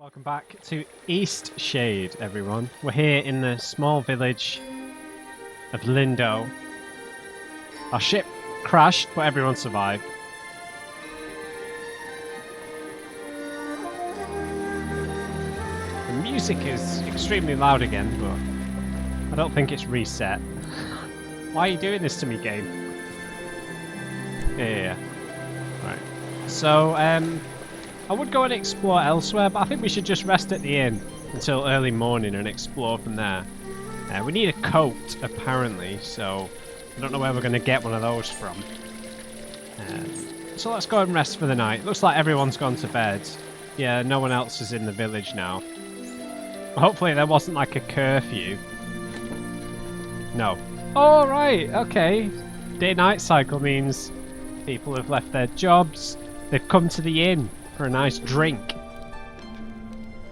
Welcome back to Eastshade, everyone. We're here in the small village of Lindo. Our ship crashed, but everyone survived. The music is extremely loud again, but I don't think it's reset. Why are you doing this to me, game? Yeah. Right. So, I would go and explore elsewhere, but I think we should just rest at the inn until early morning and explore from there. We need a coat, apparently, so I don't know where we're going to get one of those from. So let's go and rest for the night. Looks like everyone's gone to bed. Yeah, no one else is in the village now. Hopefully there wasn't like a curfew. No. Oh, right, okay. Day-night cycle means people have left their jobs. They've come to the inn for a nice drink.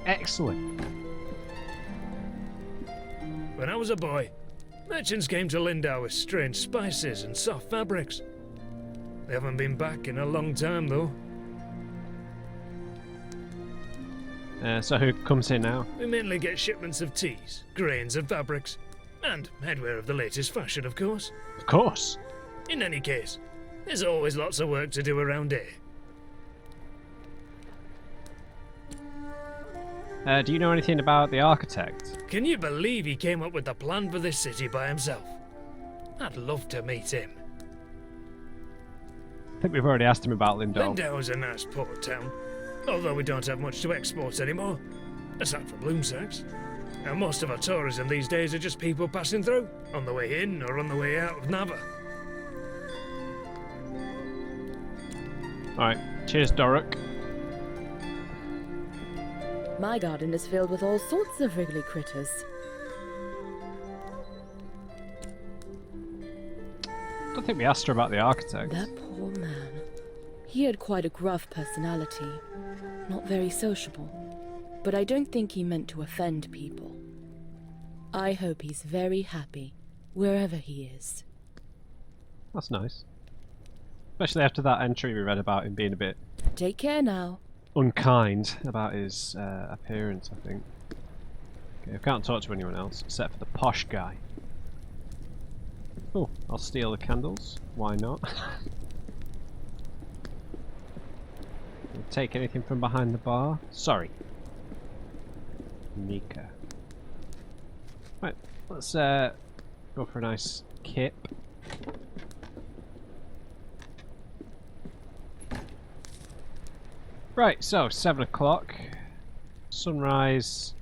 Excellent. When I was a boy, merchants came to Lindau with strange spices and soft fabrics. They haven't been back in a long time, though. So who comes here now? We mainly get shipments of teas, grains and fabrics, and headwear of the latest fashion, of course. Of course. In any case, there's always lots of work to do around here. Do you know anything about the architect? Can you believe he came up with the plan for this city by himself? I'd love to meet him. I think we've already asked him about Lindo. Lindau is a nice port town, although we don't have much to export anymore, aside from loom sacks. And most of our tourism these days are just people passing through, on the way in or on the way out of Nava. Alright, cheers, Doruk. My garden is filled with all sorts of wriggly critters. I don't think we asked her about the architect. That poor man. He had quite a gruff personality. Not very sociable. But I don't think he meant to offend people. I hope he's very happy, wherever he is. That's nice. Especially after that entry we read about him being a bit Take care now. unkind about his appearance, I think. Okay, I can't talk to anyone else except for the posh guy. Oh, I'll steal the candles. Why not? Take anything from behind the bar? Sorry. Nika. Right, let's go for a nice kip. Right, so 7 o'clock. Sunrise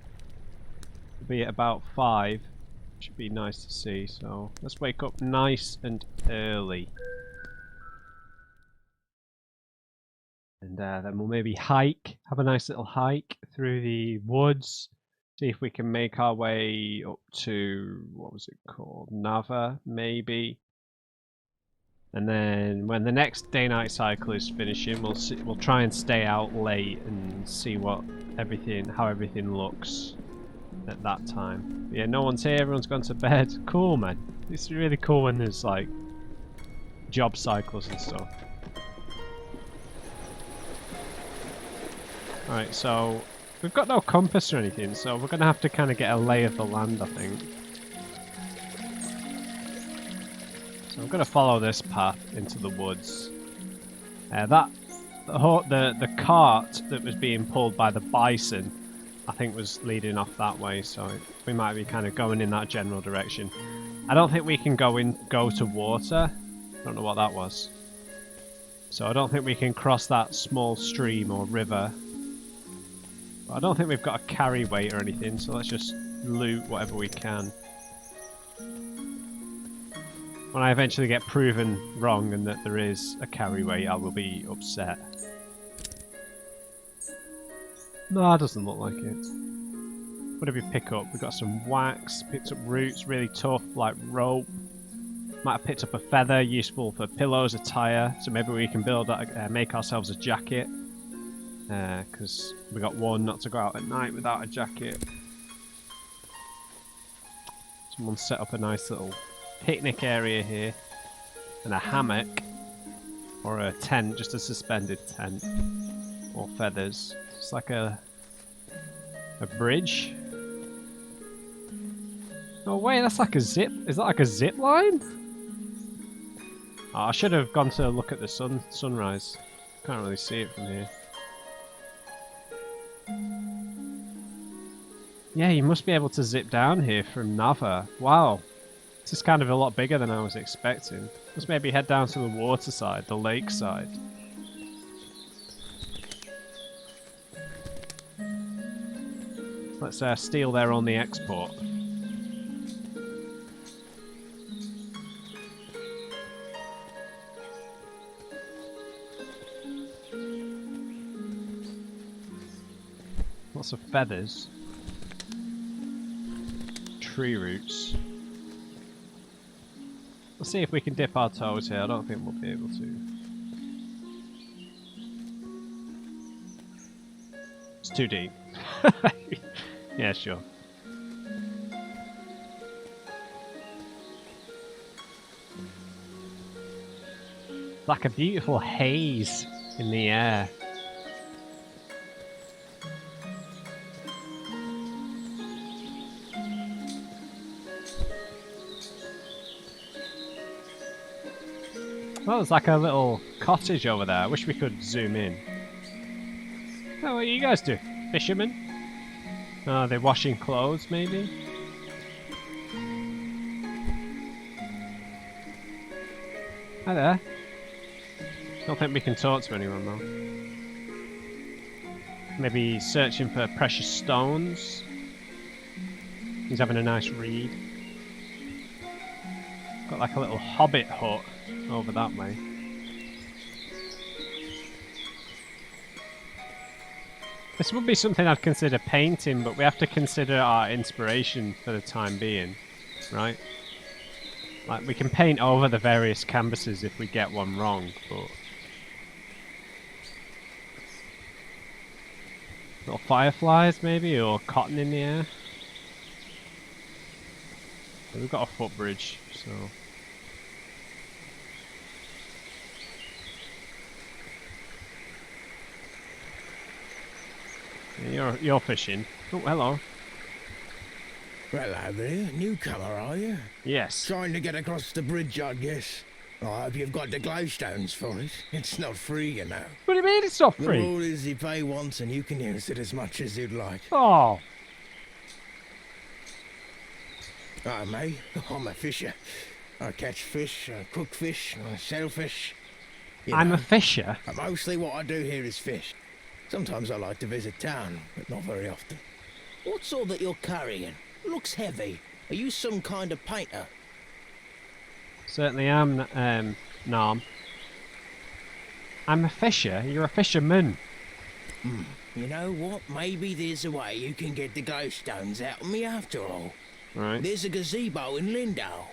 will be at about 5. Should be nice to see, so let's wake up nice and early. And then we'll maybe hike, have a nice little hike through the woods. See if we can make our way up to, what was it called? Nava, maybe. And then when the next day-night cycle is finishing, we'll try and stay out late and see how everything looks at that time. But yeah, no one's here, everyone's gone to bed. Cool, man. It's really cool when there's like job cycles and stuff. Alright, so we've got no compass or anything, so we're gonna have to kind of get a lay of the land, I think. So I'm going to follow this path into the woods. The cart that was being pulled by the bison, I think was leading off that way, so we might be kind of going in that general direction. I don't think we can go to water. I don't know what that was. So I don't think we can cross that small stream or river. But I don't think we've got a carry weight or anything, so let's just loot whatever we can. When I eventually get proven wrong and that there is a carry weight, I will be upset. No, it doesn't look like it. What did we pick up? We got some wax, picked up roots, really tough, like rope. Might have picked up a feather, useful for pillows, attire. So maybe we can make ourselves a jacket. Because we got one not to go out at night without a jacket. Someone set up a nice little picnic area here, and a hammock or a tent, just a suspended tent, or feathers. It's like a a bridge. Oh wait, that's like a zip. Is that like a zip line? Oh, I should have gone to look at the sunrise. Can't really see it from here. Yeah, you must be able to zip down here from Nava. Wow. This is kind of a lot bigger than I was expecting. Let's maybe head down to the water side, the lake side. Let's steal their only export. Lots of feathers. Tree roots. Let's see if we can dip our toes here. I don't think we'll be able to. It's too deep. Yeah, sure. Like a beautiful haze in the air. Well, there's like a little cottage over there. I wish we could zoom in. Oh, what do you guys do? Fishermen? Oh, they're washing clothes, maybe? Hi there. Don't think we can talk to anyone, though. Maybe searching for precious stones. He's having a nice read. Got like a little hobbit hut over that way. This would be something I'd consider painting, but we have to consider our inspiration for the time being, right? Like, we can paint over the various canvases if we get one wrong, but... Little fireflies, maybe, or cotton in the air. We've got a footbridge, so... You're fishing. Oh, hello. Hello there, newcomer, are you? Yes. Trying to get across the bridge, I guess. I hope you've got the glowstones for it. It's not free, you know. What do you mean it's not The free? rule is you pay once and you can use it as much as you'd like. Oh. Oh, mate, I'm a fisher. I catch fish, I cook fish, I sell fish. You I'm know, a fisher? Mostly what I do here is fish. Sometimes I like to visit town, but not very often. What's all that you're carrying? Looks heavy. Are you some kind of painter? Certainly am, Norm. I'm a fisher. You're a fisherman. You know what? Maybe there's a way you can get the glowstones out of me after all. Right. There's a gazebo in Lindau.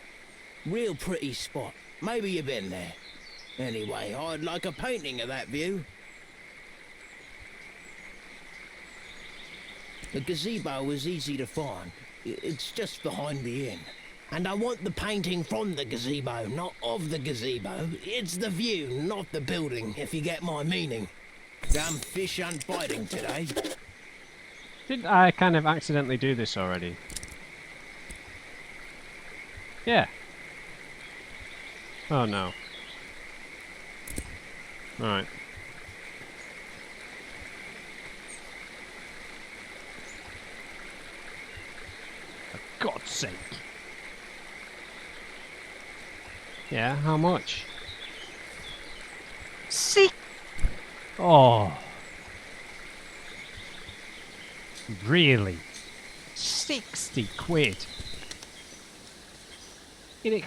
Real pretty spot. Maybe you've been there. Anyway, I'd like a painting of that view. The gazebo was easy to find. It's just behind the inn. And I want the painting from the gazebo, not of the gazebo. It's the view, not the building, if you get my meaning. Damn fish aren't biting today. Didn't I kind of accidentally do this already? Yeah. Oh no. Alright. For God's sake. Yeah, how much? See? Oh. Really? 60 quid? In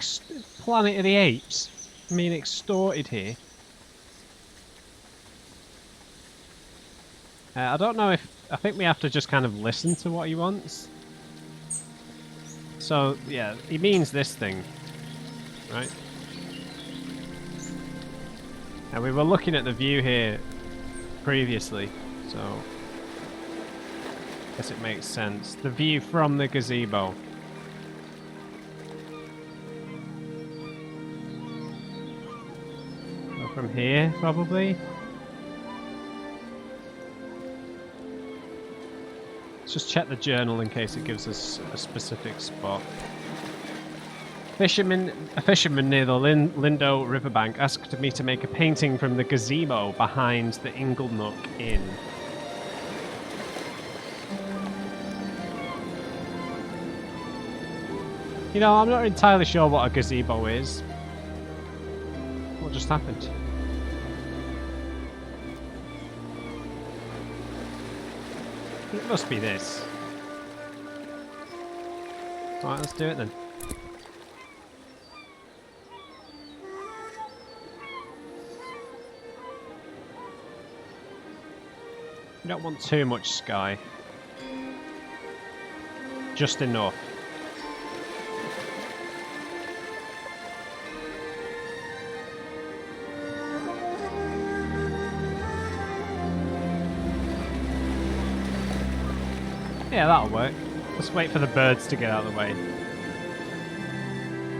Planet of the Apes? I mean, extorted here. I don't know if... I think we have to just kind of listen to what he wants. So, yeah, he means this thing. Right? And we were looking at the view here previously, so... I guess it makes sense. The view from the gazebo. So from here, probably? Let's just check the journal in case it gives us a specific spot. A fisherman near the Lindo riverbank asked me to make a painting from the gazebo behind the Inglenook Inn. You know, I'm not entirely sure what a gazebo is. What just happened? It must be this. Alright, let's do it then. We don't want too much sky. Just enough. Yeah, that'll work. Let's wait for the birds to get out of the way.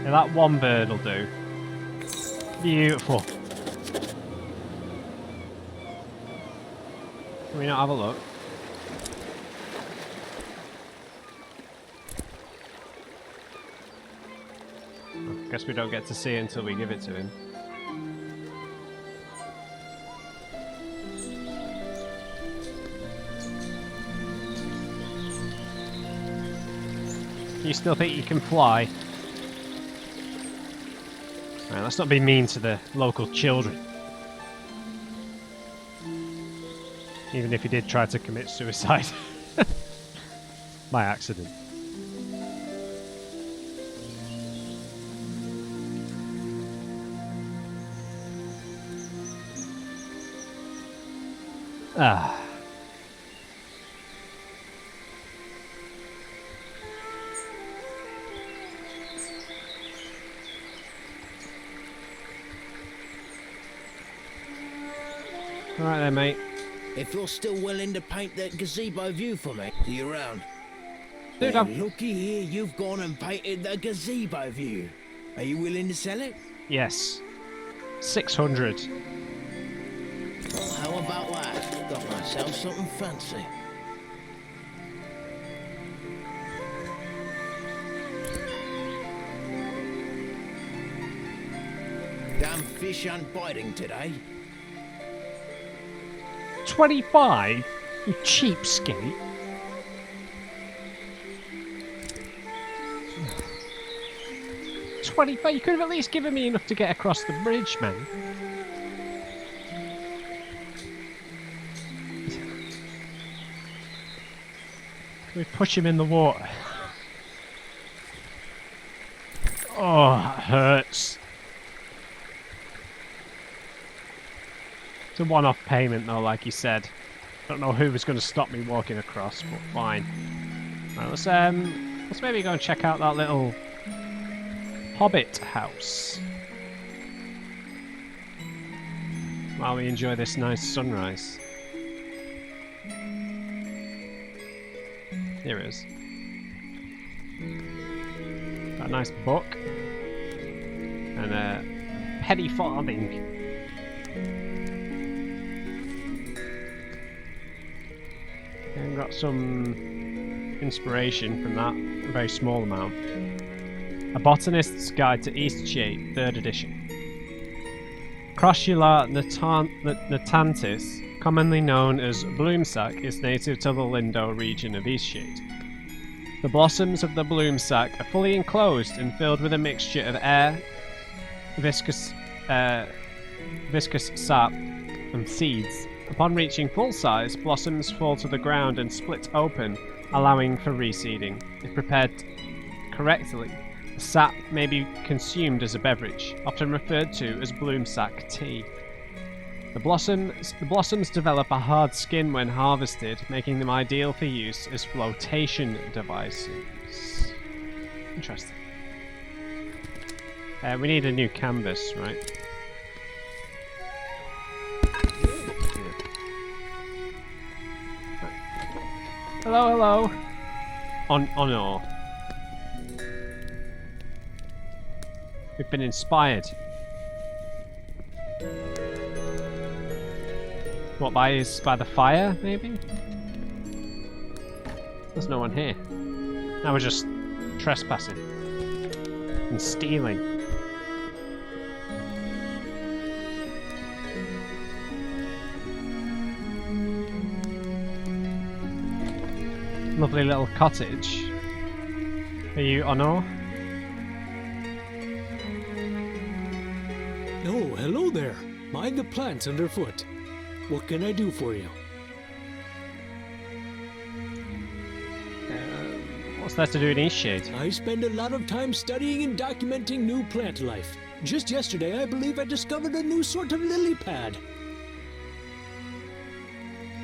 Yeah, that one bird will do. Beautiful. Can we not have a look? I guess we don't get to see it until we give it to him. You still think you can fly? Right, let's not be mean to the local children. Even if he did try to commit suicide. By accident. Ah. Alright then, mate. If you're still willing to paint that gazebo view for me, see you around. Dude, Well, looky here, you've gone and painted the gazebo view. Are you willing to sell it? Yes. 600. Well, how about that? Got myself something fancy. Damn fish aren't biting today. 25? You cheapskate. $25? You could have at least given me enough to get across the bridge, man. We push him in the water. Oh, that hurts. It's a one-off payment though, like you said. Don't know who was going to stop me walking across, but fine. Right, let's maybe go and check out that little hobbit house while we enjoy this nice sunrise. Here it is. Got a nice book and a penny farthing. And got some inspiration from that, a very small amount. A Botanist's Guide to Eastshade, 3rd edition. Crossula natantis, commonly known as bloomsack, is native to the Lindo region of Eastshade. The blossoms of the bloomsack are fully enclosed and filled with a mixture of air, viscous sap, and seeds. Upon reaching full size, blossoms fall to the ground and split open, allowing for reseeding. If prepared correctly, the sap may be consumed as a beverage, often referred to as bloomsack tea. The blossoms develop a hard skin when harvested, making them ideal for use as flotation devices. Interesting. We need a new canvas, right? Hello, hello. On no. We've been inspired. What, by the fire, maybe? There's no one here. Now we're just trespassing and stealing. Lovely little cottage. Are you Ono? Oh, hello there. Mind the plants underfoot. What can I do for you? What's there to do in Eastshade? I spend a lot of time studying and documenting new plant life. Just yesterday, I believe I discovered a new sort of lily pad.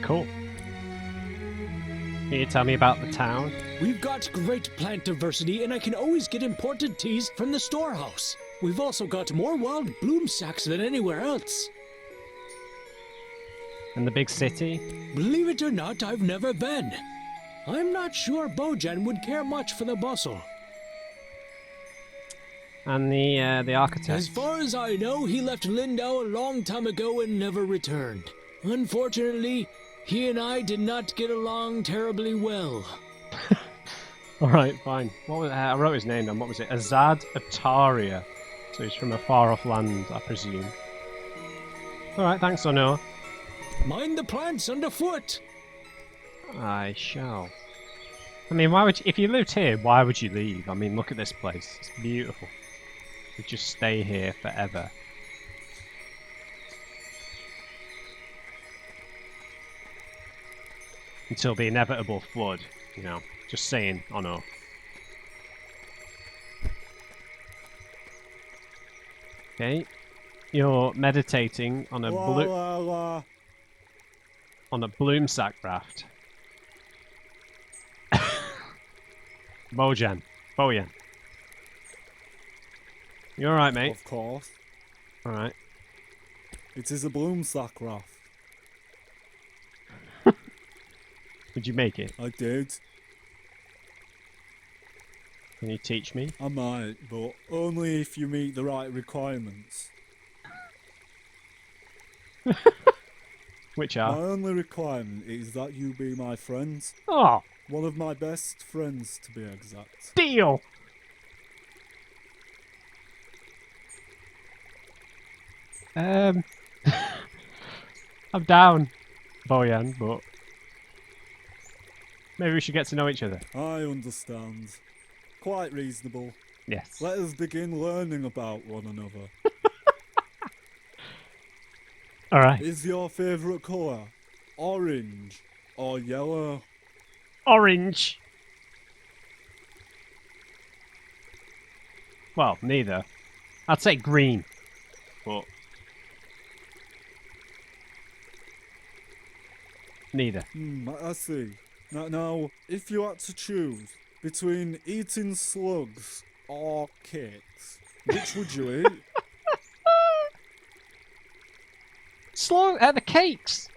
Cool. Can you tell me about the town? We've got great plant diversity, and I can always get imported teas from the storehouse. We've also got more wild bloom sacks than anywhere else. And the big city? Believe it or not, I've never been. I'm not sure Bojan would care much for the bustle. And the architect? As far as I know, he left Lindau a long time ago and never returned. Unfortunately, he and I did not get along terribly well. Alright, fine. What was, I wrote his name down. What was it? Azad Ataria. So he's from a far off land, I presume. Alright, thanks, Ono. Mind the plants underfoot! I shall. I mean, why would you, if you lived here, why would you leave? I mean, look at this place. It's beautiful. You just stay here forever. Until the inevitable flood, you know. Just saying, Ono. Okay. You're meditating on a on a bloom sack raft. Bojan. You alright, mate? Of course. Alright. It is a bloom sack raft. Did you make it? I did. Can you teach me? I might, but only if you meet the right requirements. Which My are? only requirement is that you be my friend. Oh, One of my best friends, to be exact. deal! I'm down, Bojan, but maybe we should get to know each other. I understand. Quite reasonable. Yes. Let us begin learning about one another. Alright. Is your favourite colour orange or yellow? Orange! Well, neither. I'd say green, but neither. I see. Now, if you had to choose between eating slugs or cakes, which would you eat? Slow the cakes!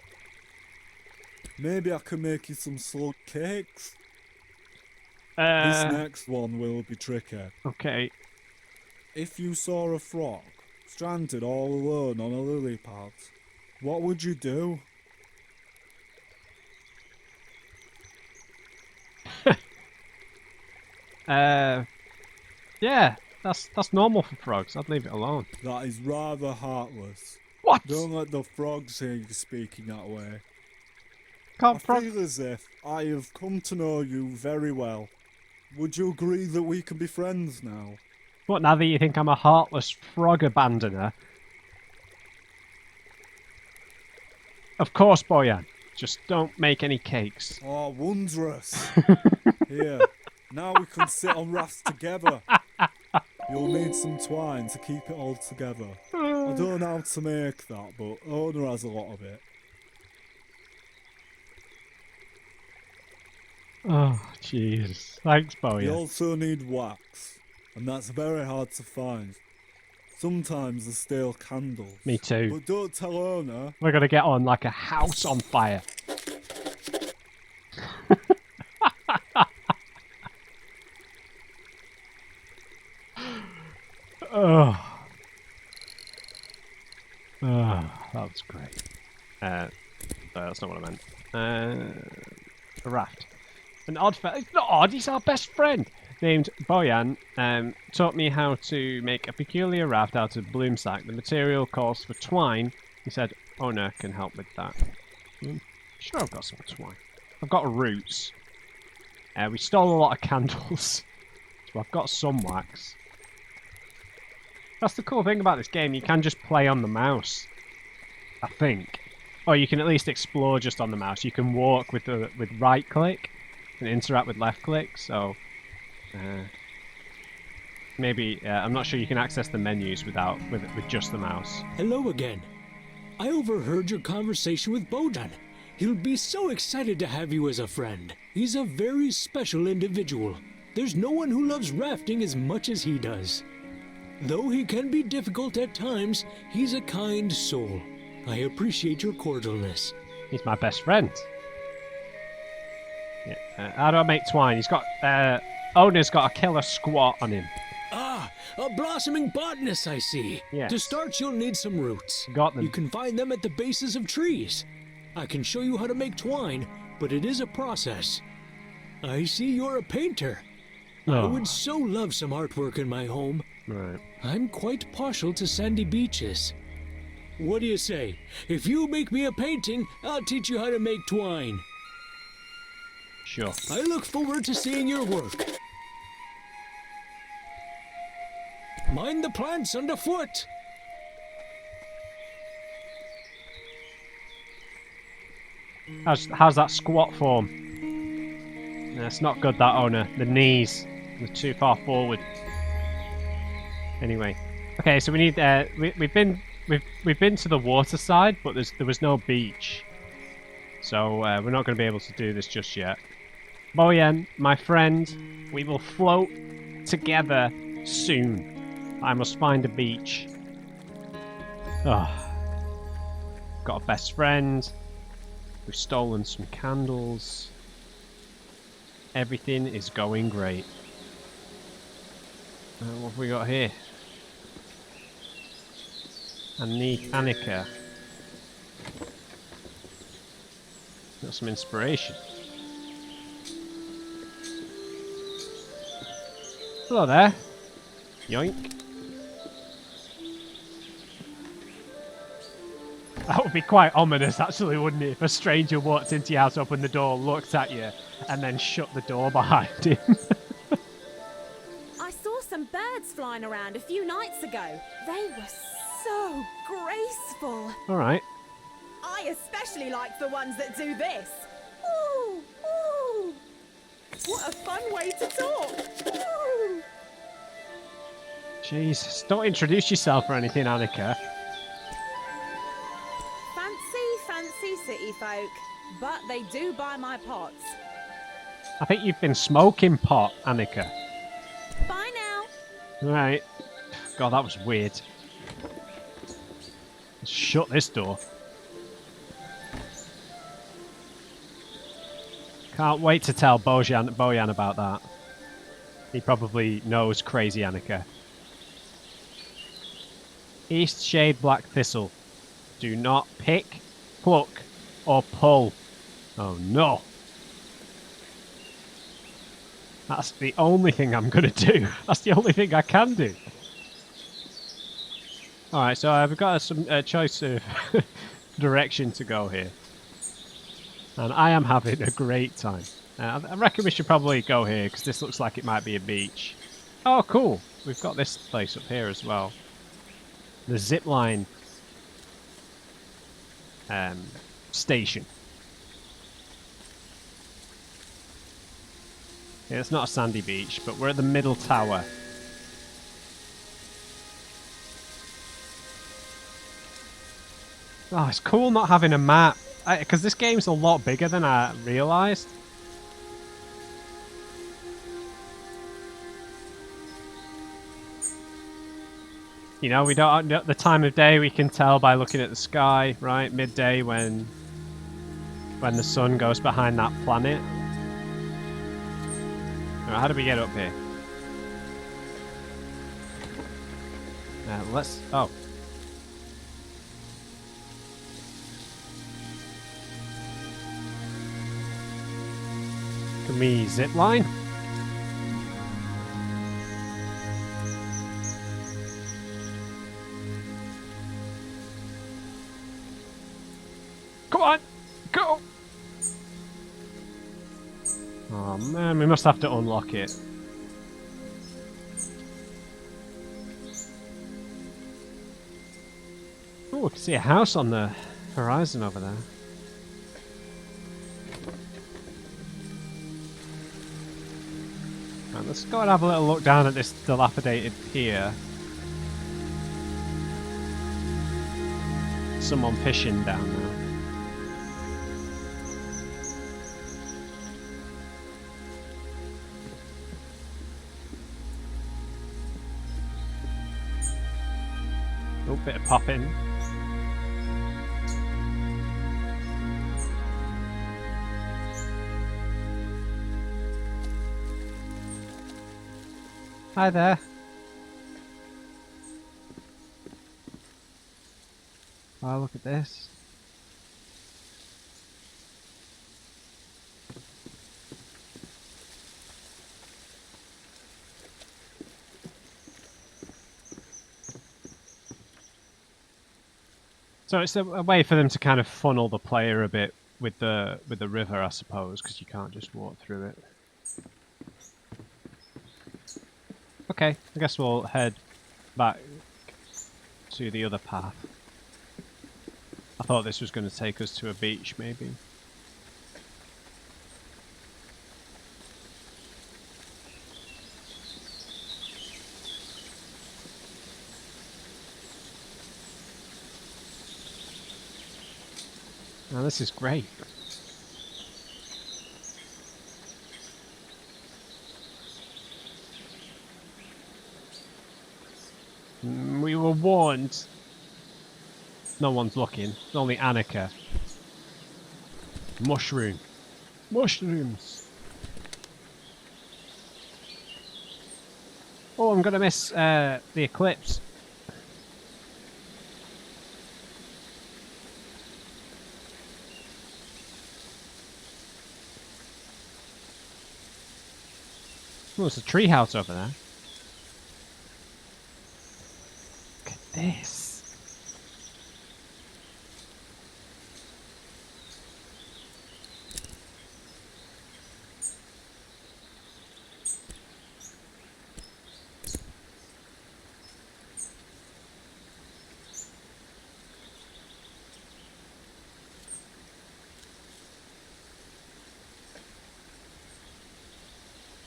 Maybe I can make you some slug cakes. This next one will be tricky. Okay. If you saw a frog stranded all alone on a lily pad, what would you do? Yeah, that's normal for frogs. I'd leave it alone. That is rather heartless. What? Don't let the frogs hear you speaking that way. I Can't frog? feel as if I have come to know you very well. Would you agree that we can be friends now? What, now that you think I'm a heartless frog abandoner? Of course, Bojan. Just don't make any cakes. Oh, wondrous. Here, now we can sit on rafts together. You'll need some twine to keep it all together. I don't know how to make that, but Ona has a lot of it. Oh, jeez. Thanks, You Bojan. also need wax, and that's very hard to find. Sometimes there's stale candles. Me too. But don't tell Ona. We're gonna get on like a house on fire. Oh. Oh, that was great. That's not what I meant. A raft. An odd fellow. It's not odd, he's our best friend. Named Boyan, taught me how to make a peculiar raft out of bloom sack. The material calls for twine. He said owner can help with that. Sure, I've got some twine. I've got roots. We stole a lot of candles. So I've got some wax. That's the cool thing about this game. You can just play on the mouse. I think. Or you can at least explore just on the mouse. You can walk with right click and interact with left click. So maybe I'm not sure you can access the menus with just the mouse. Hello again. I overheard your conversation with Bojan. He'll be so excited to have you as a friend. He's a very special individual. There's no one who loves rafting as much as he does. Though he can be difficult at times, he's a kind soul. I appreciate your cordialness. He's my best friend. Yeah. How do I make twine? He's got owner's got a killer squat on him. Ah, a blossoming botanist, I see. Yes. To start, you'll need some roots. Got them. You can find them at the bases of trees. I can show you how to make twine, but it is a process. I see you're a painter. I would so love some artwork in my home. Right. I'm quite partial to sandy beaches. What do you say? If you make me a painting, I'll teach you how to make twine. Sure. I look forward to seeing your work. Mind the plants underfoot. How's that squat form? It's not good, that owner. The knees. They're too far forward. Anyway. Okay, so we need we've been to the water side, but there was no beach. So we're not going to be able to do this just yet. Boyan, my friend, we will float together soon. I must find a beach. Got a best friend. We've stolen some candles. Everything is going great. What have we got here? I need Annika. Got some inspiration. Hello there. Yoink. That would be quite ominous, actually, wouldn't it? If a stranger walked into your house, opened the door, looked at you, and then shut the door behind him. I saw some birds flying around a few nights ago. They were so graceful. All right. I especially like the ones that do this. Ooh, ooh. What a fun way to talk. Ooh. Jesus, don't introduce yourself or anything, Annika. Fancy city folk, but they do buy my pots. I think you've been smoking pot, Annika. Bye now. Right. God, that was weird. Let's shut this door. Can't wait to tell Bojan about that. He probably knows crazy Annika. Eastshade black thistle. Do not pick, pluck, or pull. Oh no. That's the only thing I'm going to do. That's the only thing I can do. Alright, so I've got some choice of direction to go here. And I am having a great time. I reckon we should probably go here, because this looks like it might be a beach. Oh, cool. We've got this place up here as well. The zipline station. Yeah, it's not a sandy beach, but we're at the middle tower. Oh, it's cool not having a map, because this game's a lot bigger than I realised. You know, we don't know the time of day. We can tell by looking at the sky, right? Midday when the sun goes behind that planet. Right, how do we get up here? Let's. Oh. Can we zip line? Come on! Go! Oh man, we must have to unlock it. Oh, I can see a house on the horizon over there. Right, let's go and have a little look down at this dilapidated pier. Someone fishing down there. Oh, bit of popping. Hi there. Wow, look at this. So it's a way for them to kind of funnel the player a bit with the river, I suppose, because you can't just walk through it. Okay, I guess we'll head back to the other path. I thought this was going to take us to a beach, maybe. Now this is great. We were warned. No one's looking. It's only Annika. Mushroom. Mushrooms. Oh, I'm gonna miss the eclipse. Oh, there's a treehouse over there. Look at this.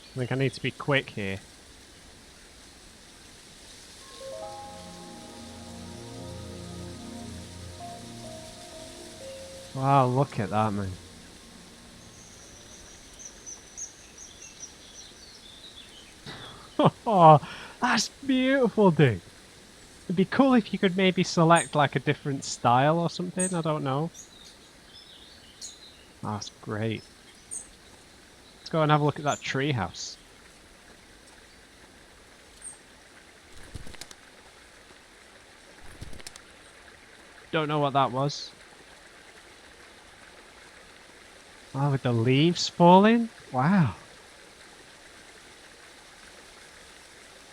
I think I need to be quick here. Wow, look at that, man. Oh, that's beautiful, dude. It'd be cool if you could maybe select like a different style or something, I don't know. Oh, that's great. Let's go and have a look at that treehouse. Don't know what that was. Oh, with the leaves falling? Wow.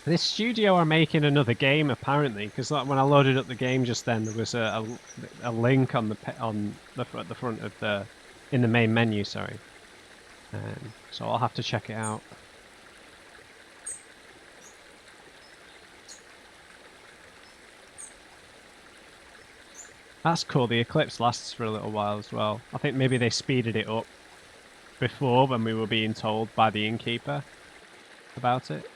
This studio are making another game apparently, because when I loaded up the game just then, there was a link on the at the front of the in the main menu. Sorry. So I'll have to check it out. That's cool. The eclipse lasts for a little while as well. I think maybe they speeded it up before when we were being told by the innkeeper about it.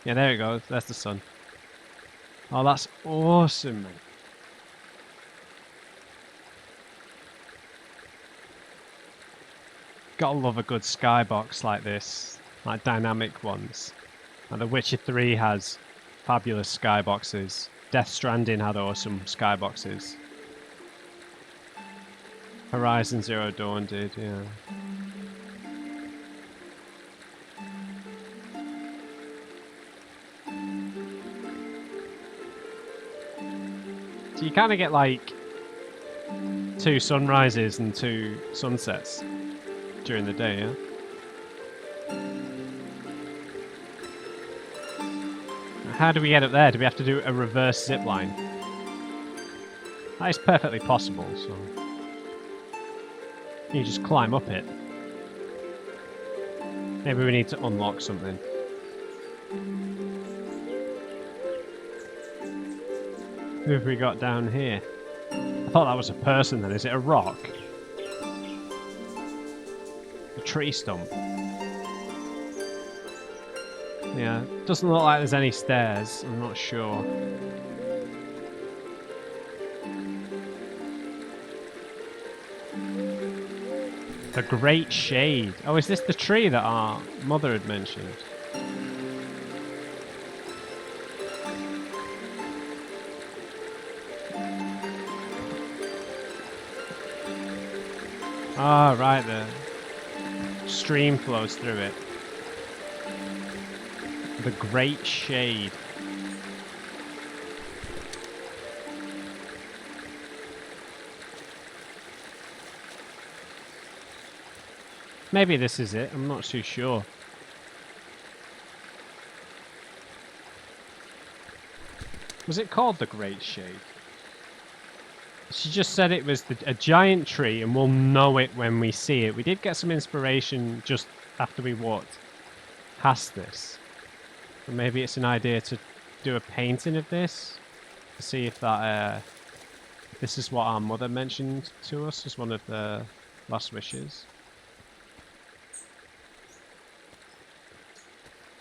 Yeah, there it goes. There's the sun. Oh, that's awesome, man. Gotta love a good skybox like this, like dynamic ones. And The Witcher 3 has fabulous skyboxes. Death Stranding had awesome skyboxes. Horizon Zero Dawn did, yeah. So you kind of get like 2 sunrises and 2 sunsets during the day, yeah? How do we get up there? Do we have to do a reverse zip line? That is perfectly possible, so... You just climb up it. Maybe we need to unlock something. Who have we got down here? I thought that was a person then. Is it a rock? A tree stump? Yeah, doesn't look like there's any stairs. I'm not sure. The Great Shade. Oh, is this the tree that our mother had mentioned? Ah, right, the stream flows through it. The Great Shade. Maybe this is it, I'm not too sure. Was it called the Great Shade? She just said it was a giant tree and we'll know it when we see it. We did get some inspiration just after we walked past this. But maybe it's an idea to do a painting of this. To see if that this is what our mother mentioned to us as one of the last wishes.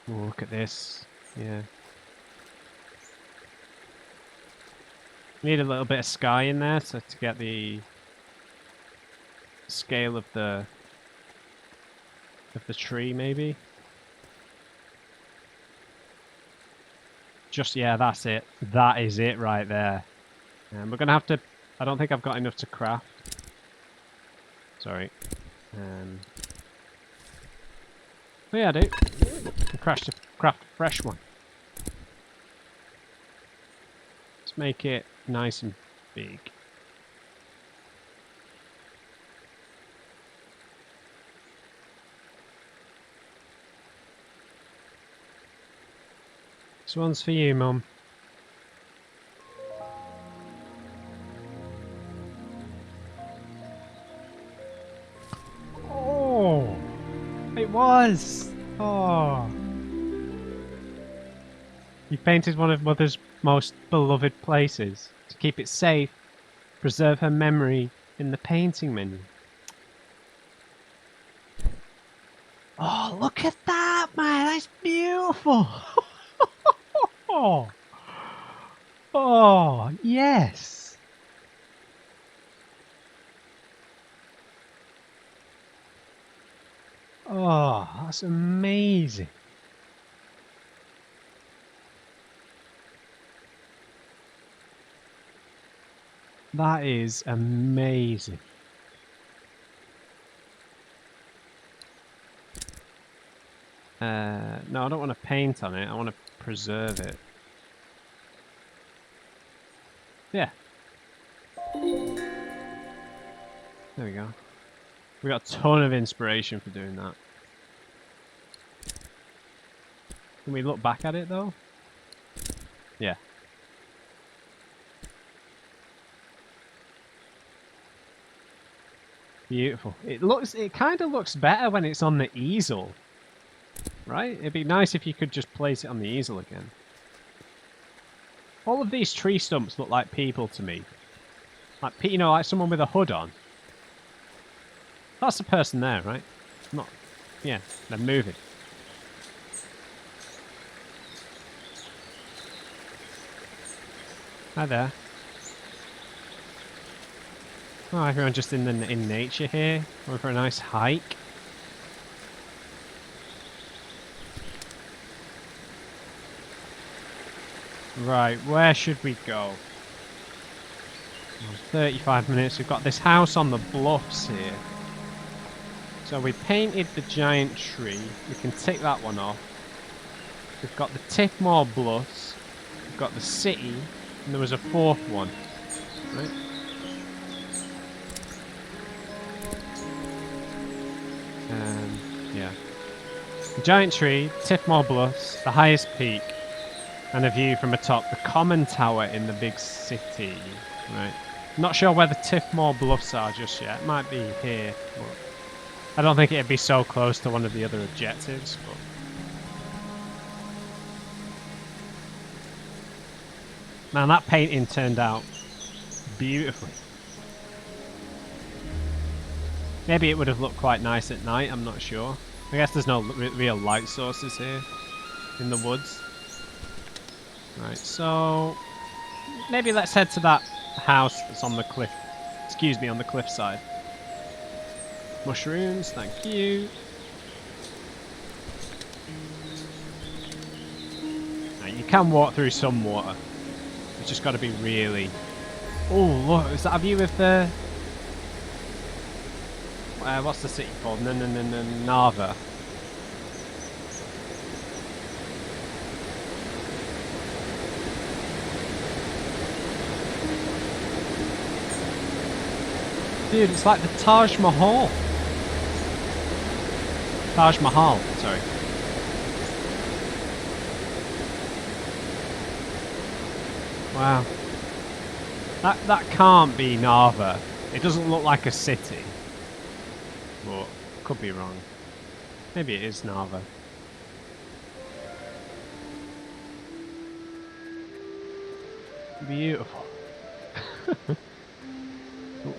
Oh, look at this. Yeah. Need a little bit of sky in there to get the scale of the tree, maybe. Just, yeah, that's it. That is it right there. And we're gonna have to. I don't think I've got enough to craft. Sorry. But yeah, I do. Craft a fresh one. Let's make it nice and big. This one's for you, Mum. Oh, it was. Oh. You painted one of Mother's most beloved places. To keep it safe, preserve her memory in the painting menu. Oh, look at that, man! That's beautiful! Oh, yes! Oh, that's amazing. That is amazing. No, I don't want to paint on it. I want to preserve it. Yeah. There we go. We got a ton of inspiration for doing that. Can we look back at it though? Yeah. Beautiful. It kind of looks better when it's on the easel. Right? It'd be nice if you could just place it on the easel again. All of these tree stumps look like people to me. Like, you know, like someone with a hood on. That's the person there, right? Not... Yeah, they're moving. Hi there. Oh, everyone just in nature here. Going for a nice hike. Right, where should we go? 35 minutes. We've got this house on the bluffs here. So we painted the giant tree. We can tick that one off. We've got the Tickmore Bluffs. We've got the city. And there was a fourth one. Right? Yeah. The giant tree, Tickmore Bluffs, the highest peak. And a view from atop the common tower in the big city. Right. Not sure where the Tiffmore Bluffs are just yet. It might be here. But I don't think it'd be so close to one of the other objectives. But man, that painting turned out beautifully. Maybe it would have looked quite nice at night, I'm not sure. I guess there's no real light sources here in the woods. Right, so maybe let's head to that house that's on the cliff. Excuse me, on the cliffside. Mushrooms, thank you. Now, you can walk through some water. It's just got to be really... Oh, look, is that a view of the... what's the city called? Narva. Dude, it's like the Taj Mahal. Taj Mahal, sorry. Wow. That can't be Narva. It doesn't look like a city. But could be wrong. Maybe it is Narva. Beautiful.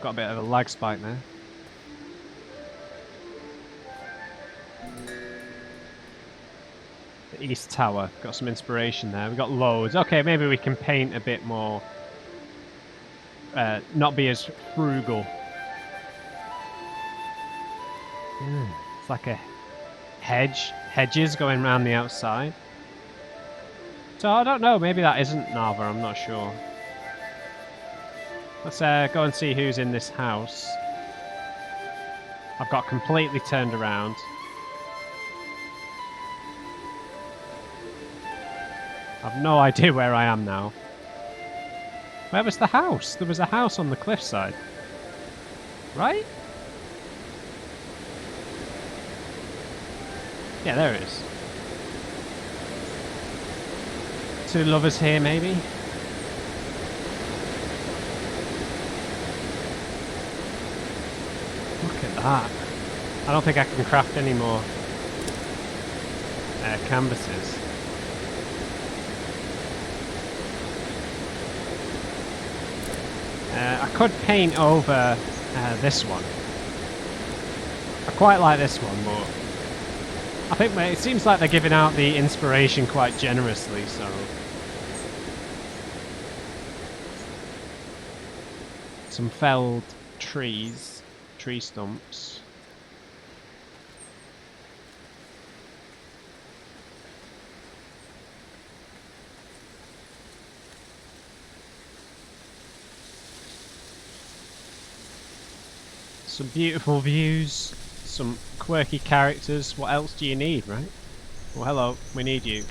Got a bit of a lag spike there. The East Tower. Got some inspiration there. We've got loads. Okay, maybe we can paint a bit more. Not be as frugal. It's like a hedges going around the outside. So I don't know, maybe that isn't Narva, I'm not sure. Let's go and see who's in this house. I've got completely turned around. I've no idea where I am now. Where was the house? There was a house on the cliffside. Right? Yeah, there it is. Two lovers here, maybe? Look at that. I don't think I can craft any more canvases. I could paint over this one. I quite like this one, but I think it seems like they're giving out the inspiration quite generously, so... Some felled trees, tree stumps. Some beautiful views, some quirky characters. What else do you need, right? Well, hello, we need you.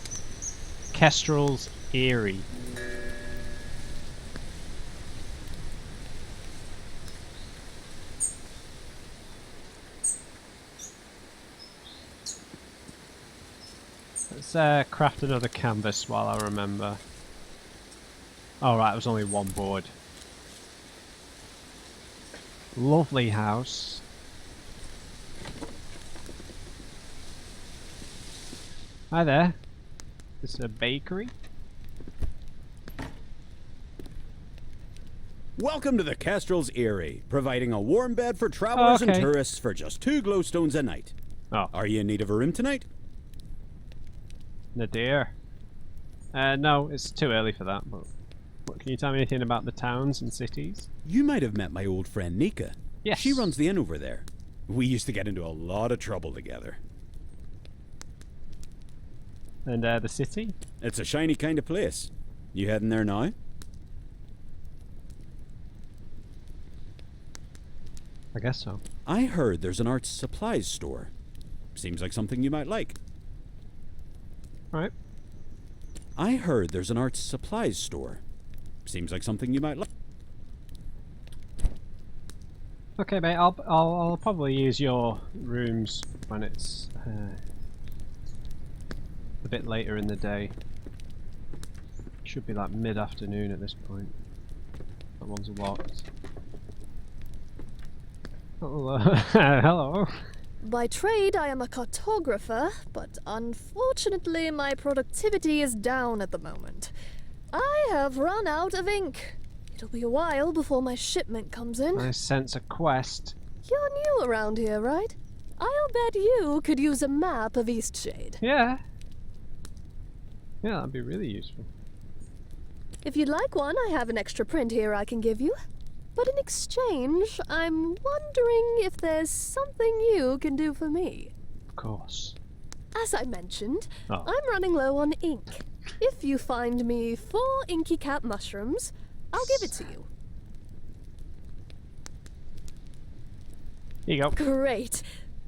Kestrel's Eyrie. Let's craft another canvas while I remember. Oh right, it was only one board. Lovely house. Hi there. This is a bakery. Welcome to the Kestrel's Eyrie, providing a warm bed for travelers and tourists for just 2 glowstones a night. Oh. Are you in need of a room tonight? Nadir. No, it's too early for that, but can you tell me anything about the towns and cities? You might have met my old friend Nika. Yes. She runs the inn over there. We used to get into a lot of trouble together. And the city? It's a shiny kind of place. You heading there now? I guess so. I heard there's an arts supplies store. Seems like something you might like. Alright. I heard there's an arts supplies store. Seems like something you might like. Okay, mate. I'll probably use your rooms when it's a bit later in the day. Should be like mid-afternoon at this point. That one's locked. Hello. Hello. By trade, I am a cartographer, but unfortunately my productivity is down at the moment. I have run out of ink. It'll be a while before my shipment comes in. I sense a quest. You're new around here, right? I'll bet you could use a map of Eastshade. Yeah. Yeah, that'd be really useful. If you'd like one, I have an extra print here I can give you. But in exchange, I'm wondering if there's something you can do for me. Of course. As I mentioned, Oh. I'm running low on ink. If you find me 4 inky cap mushrooms, I'll give it to you. Here you go. Great.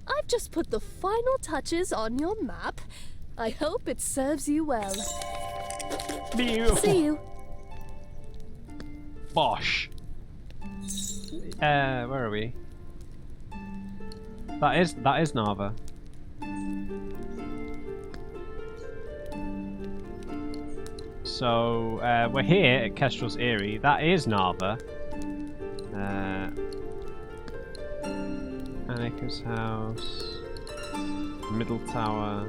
I've just put the final touches on your map. I hope it serves you well. Beautiful. See you. Bosh. Where are we? That is Narva. So we're here at Kestrel's Eyrie. That is Narva. Annika's house. Middle Tower.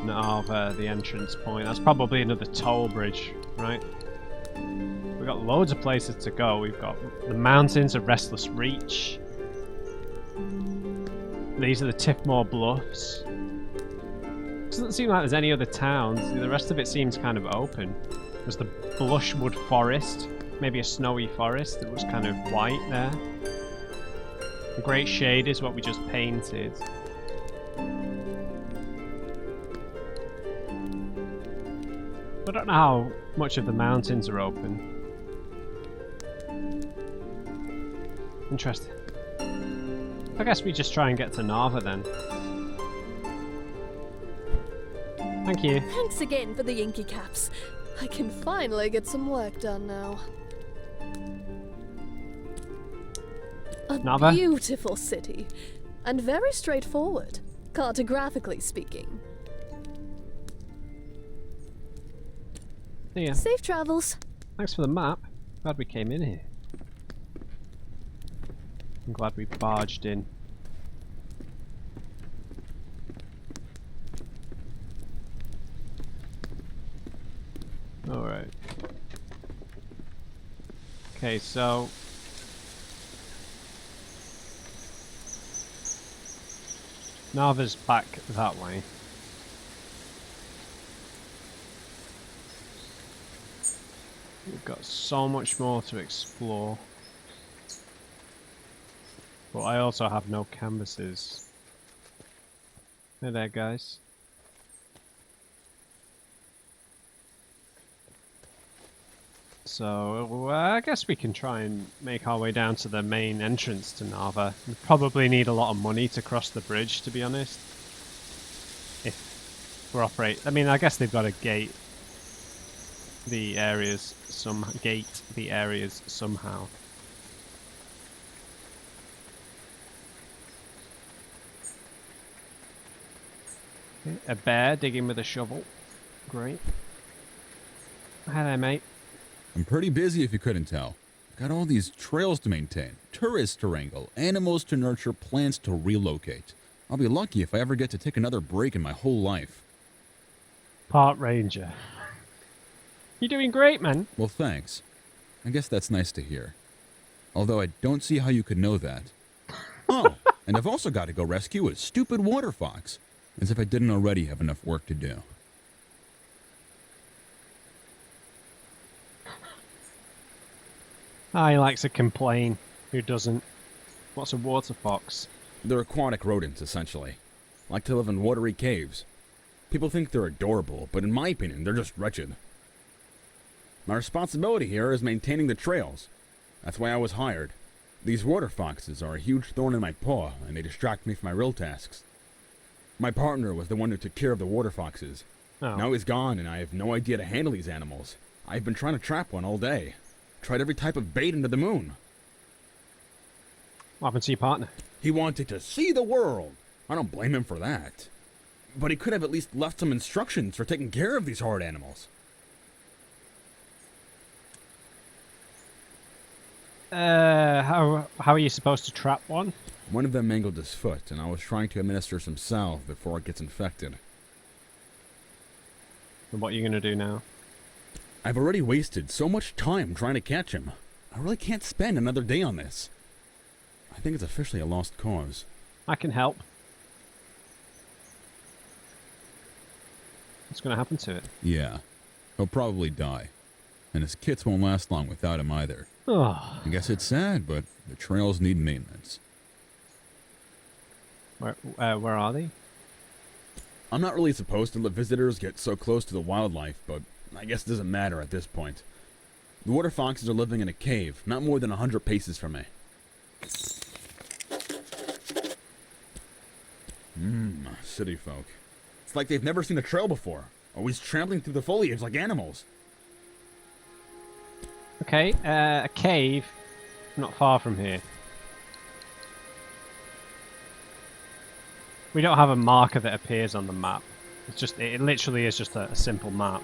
Narva, the entrance point. That's probably another toll bridge, right? We've got loads of places to go. We've got the mountains of Restless Reach. These are the Tiffmore Bluffs. Doesn't seem like there's any other towns. The rest of it seems kind of open. There's the Blushwood Forest. Maybe a snowy forest that was kind of white there. The Great Shade is what we just painted. I don't know how much of the mountains are open. Interesting. I guess we just try and get to Narva then. Thank you. Thanks again for the inky caps. I can finally get some work done now. A Narva? beautiful city, and very straightforward, cartographically speaking. See ya. Safe travels. Thanks for the map. Glad we came in here. I'm glad we barged in. Alright. Okay, so... Narva's back that way. We've got so much more to explore. But I also have no canvases. Hey there, guys. So, I guess we can try and make our way down to the main entrance to Narva. We probably need a lot of money to cross the bridge, to be honest. If we're I mean, I guess they've got to gate the areas somehow. Okay, a bear digging with a shovel. Great. Hi there, mate. I'm pretty busy if you couldn't tell. Got all these trails to maintain, tourists to wrangle, animals to nurture, plants to relocate. I'll be lucky if I ever get to take another break in my whole life. Park ranger. You're doing great, man. Well, thanks. I guess that's nice to hear. Although I don't see how you could know that. Oh, and I've also got to go rescue a stupid water fox. As if I didn't already have enough work to do. Ah, he likes to complain. Who doesn't? What's a water fox? They're aquatic rodents, essentially. Like to live in watery caves. People think they're adorable, but in my opinion, they're just wretched. My responsibility here is maintaining the trails. That's why I was hired. These water foxes are a huge thorn in my paw, and they distract me from my real tasks. My partner was the one who took care of the water foxes. Oh. Now he's gone, and I have no idea to handle these animals. I've been trying to trap one all day. Tried every type of bait under the moon. What happened to your partner? He wanted to see the world. I don't blame him for that. But he could have at least left some instructions for taking care of these hard animals. How are you supposed to trap one? One of them mangled his foot, and I was trying to administer some salve before it gets infected. And what are you going to do now? I've already wasted so much time trying to catch him. I really can't spend another day on this. I think it's officially a lost cause. I can help. What's going to happen to it? Yeah, he'll probably die. And his kits won't last long without him either. Oh. I guess it's sad, but the trails need maintenance. Where are they? I'm not really supposed to let visitors get so close to the wildlife, but I guess it doesn't matter at this point. The water foxes are living in a cave, not more than 100 paces from me. City folk. It's like they've never seen a trail before, always trampling through the foliage like animals. Okay, a cave not far from here. We don't have a marker that appears on the map. It literally is just a simple map.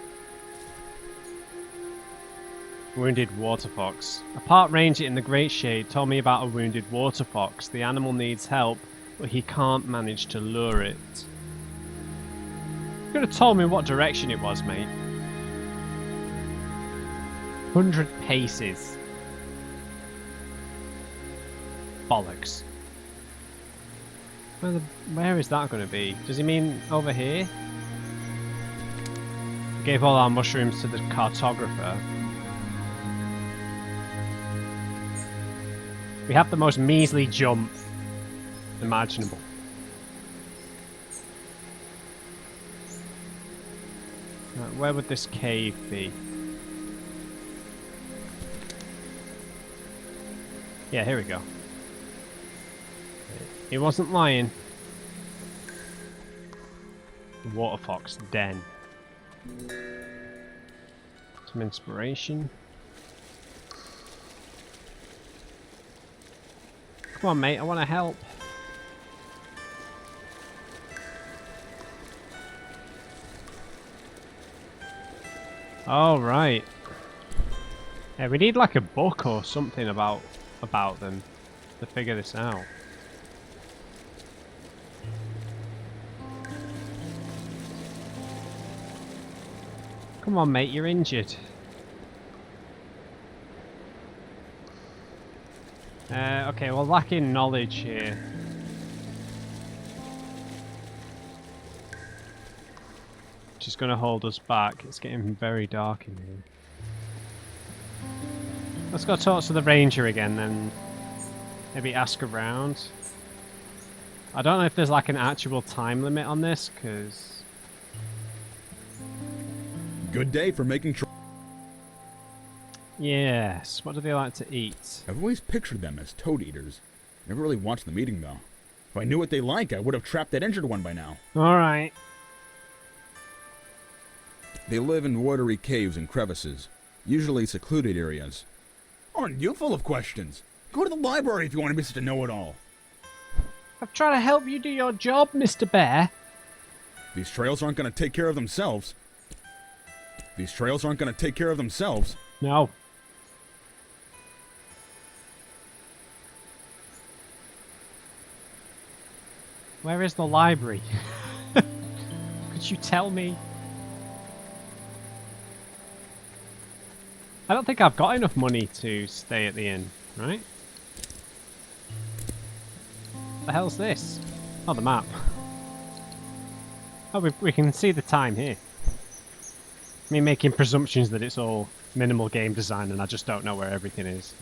Wounded water fox. A park ranger in the Great Shade told me about a wounded water fox. The animal needs help, but he can't manage to lure it. You could have told me what direction it was, mate. 100 paces. Bollocks. Where is that going to be? Does he mean over here? Gave all our mushrooms to the cartographer. We have the most measly jump imaginable. Where would this cave be? Yeah, here we go. He wasn't lying. Water fox den. Some inspiration. Come on, mate, I want to help. All right. Yeah, we need like a book or something about them to figure this out. Come on, mate, you're injured. Okay, we're lacking knowledge here. Which is going to hold us back. It's getting very dark in here. Let's go talk to the ranger again, then maybe ask around. I don't know if there's like an actual time limit on this, because... Good day for making Yes, what do they like to eat? I've always pictured them as toad eaters. Never really watched them eating, though. If I knew what they like, I would have trapped that injured one by now. Alright. They live in watery caves and crevices, usually secluded areas. Aren't you full of questions? Go to the library if you want to be such a know-it-all. I'm trying to help you do your job, Mr. Bear. These trails aren't going to take care of themselves. These trails aren't going to take care of themselves. No. Where is the library? Could you tell me? I don't think I've got enough money to stay at the inn, right? What the hell's this? Oh, the map. Oh, we can see the time here. Me making presumptions that it's all minimal game design and I just don't know where everything is.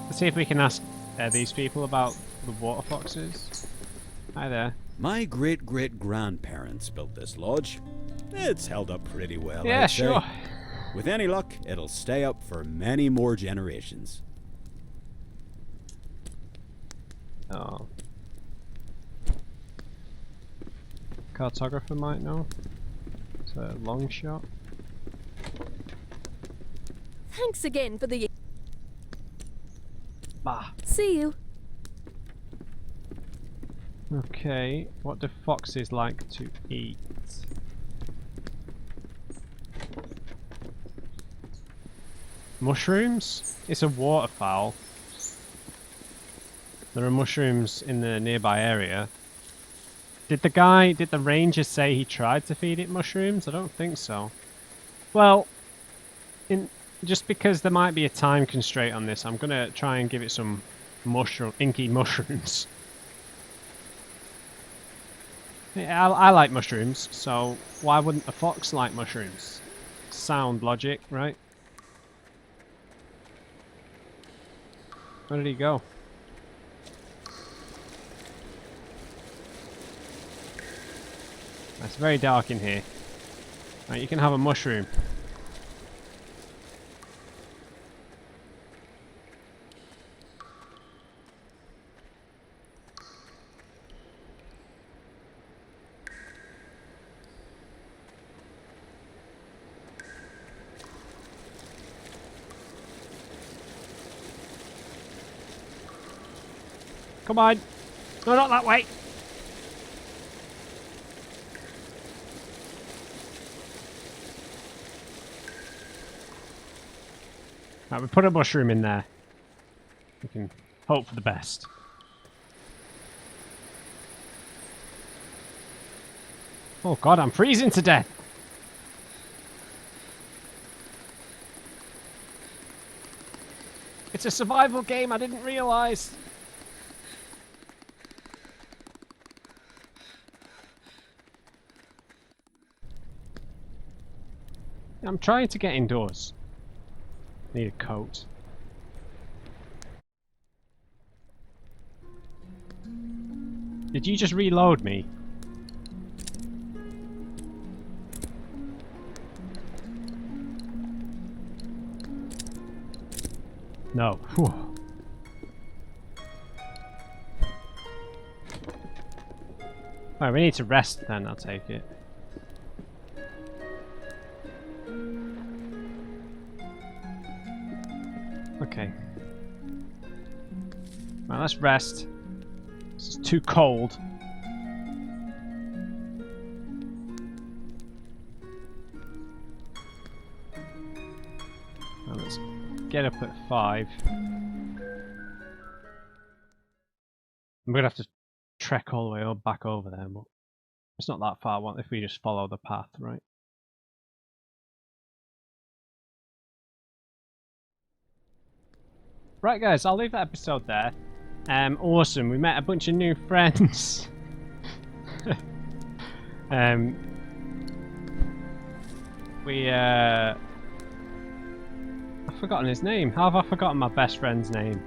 Let's see if we can ask these people about the water foxes. Hi there. My great-great-grandparents built this lodge. It's held up pretty well, Yeah, I'd say. sure. With any luck, it'll stay up for many more generations. Oh. Cartographer might know. It's a long shot. Thanks again for the... Bah. See you. Okay, what do foxes like to eat? Mushrooms? It's a waterfowl. There are mushrooms in the nearby area. Did the ranger say he tried to feed it mushrooms? I don't think so. Well, just because there might be a time constraint on this, I'm gonna try and give it some inky mushrooms. Yeah, I like mushrooms, so why wouldn't a fox like mushrooms? Sound logic, right? Where did he go? It's very dark in here. Right, you can have a mushroom. Come on! No, not that way! Right, we put a mushroom in there. We can hope for the best. Oh god, I'm freezing to death! It's a survival game, I didn't realise! I'm trying to get indoors. Need a coat. Did you just reload me? No. Whew. Alright, we need to rest then, I'll take it. Okay. Right, let's rest. This is too cold. Right, let's get up at 5. I'm gonna have to trek all the way back over there, but it's not that far. What if we just follow the path, right? Right guys, I'll leave that episode there. Awesome, we met a bunch of new friends. I've forgotten his name. How have I forgotten my best friend's name?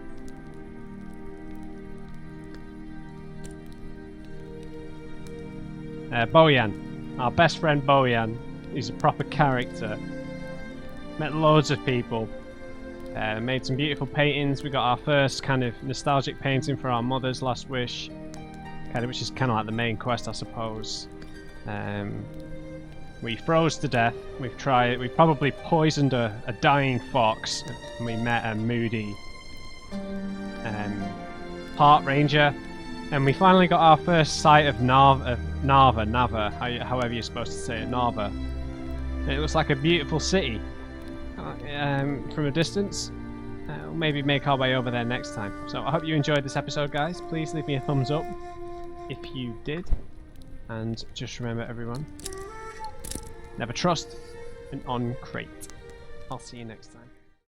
Bojan. Our best friend Bojan. He's a proper character. Met loads of people. Made some beautiful paintings. We got our first kind of nostalgic painting for our mother's last wish, which is kind of like the main quest, I suppose. We froze to death. We probably poisoned a dying fox, and we met a moody park ranger, and we finally got our first sight of Nava, however you're supposed to say it, Nava. And it looks like a beautiful city. From a distance. We'll maybe make our way over there next time. So I hope you enjoyed this episode, guys. Please leave me a thumbs up if you did. And just remember, everyone, never trust an on-crate. I'll see you next time.